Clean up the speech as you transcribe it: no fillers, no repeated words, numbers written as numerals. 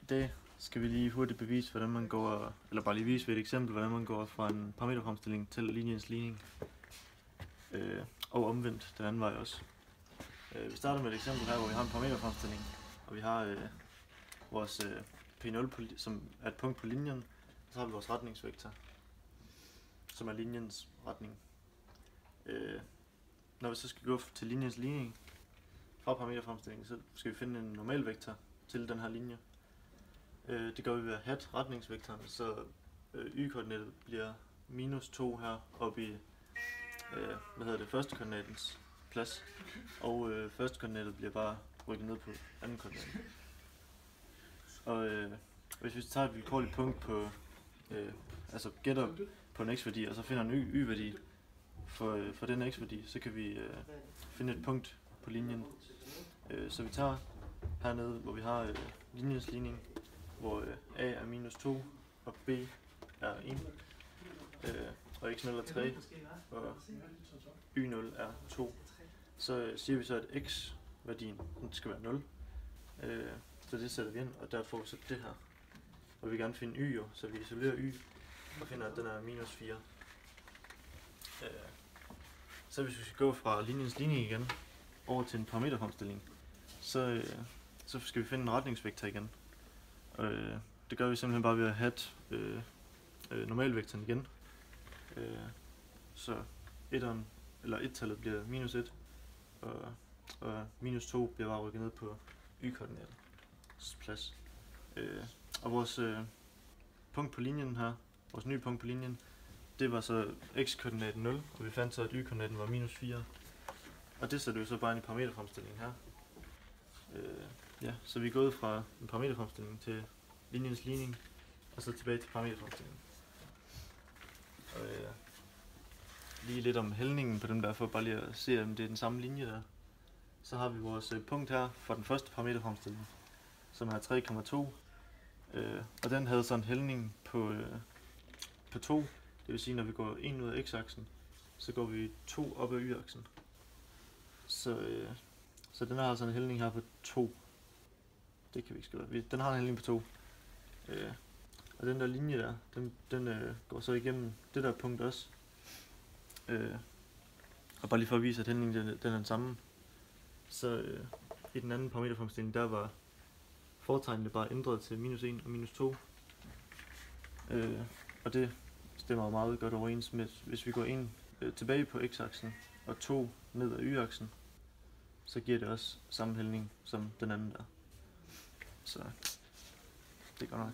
dag skal vi lige hurtigt bevise, hvordan man går, eller bare lige vise ved et eksempel, hvordan man går fra en parameterfremstilling til linjens ligning. Og omvendt den anden vej også. Vi starter med et eksempel her, hvor vi har en parameterfremstilling, og vi har vores P0, som er et punkt på linjen, og så har vi vores retningsvektor, som er linjens retning. Når vi så skal gå til linjens ligning fra parameterfremstillingen, så skal vi finde en normalvektor til den her linje. Det gør vi ved at have retningsvektoren, så y-koordinatet bliver -2 her oppe i første koordinatens plads, og første koordinatet bliver bare rykket ned på anden koordinat. Og hvis vi tager et vilkårligt punkt på, altså gætter på en x-værdi, og så finder en y-værdi for den x-værdi, så kan vi finde et punkt på linjen. Så vi tager hernede, hvor vi har linjens ligning, hvor a er -2 og b er 1, og x0 er 3 og y0 er 2. Så siger vi så, at x-værdien skal være 0. Så det sætter vi ind, og der får vi så det her. Og vi vil gerne finde y, så vi isolerer y og finder, at den er -4. Så hvis vi skal gå fra linjens ligning igen over til en parameterfremstilling, så skal vi finde en retningsvektor igen. Det gør vi simpelthen bare ved at have normalvektoren igen. Så et-tallet bliver -1, og -2 bliver bare rykket ned på y-koordinatets plads. Og vores punkt på linjen her, vores nye punkt på linjen, det var så x-koordinaten 0, og vi fandt så, at y-koordinaten var -4. Og det sætter vi så bare ind i parameterfremstillingen her. Så vi er gået fra en parameterfremstilling til linjens ligning, og så tilbage til parameterfremstillingen. Og lige lidt om hældningen på dem der, for bare lige at se, om det er den samme linje der. Så har vi vores punkt her for den første parameterfremstilling, som er 3,2. Og den havde så en hældning på 2. Det vil sige, når vi går 1 ud af x-aksen, så går vi 2 op ad y-aksen. Så den har altså en hældning her på 2. Det kan vi ikke skrive. Den har en hældning på 2. Og den der linje der, den går så igennem det der punkt også. Og bare lige for at vise, at hældningen den er den samme. Så i den anden parameterfremstilling, der var fortegnene bare ændret til -1 og -2. Og det stemmer jo meget godt overens med, hvis vi går 1 tilbage på x-aksen og 2 ned ad y-aksen, så giver det også samme hældning som den anden der. Så det er godt nok.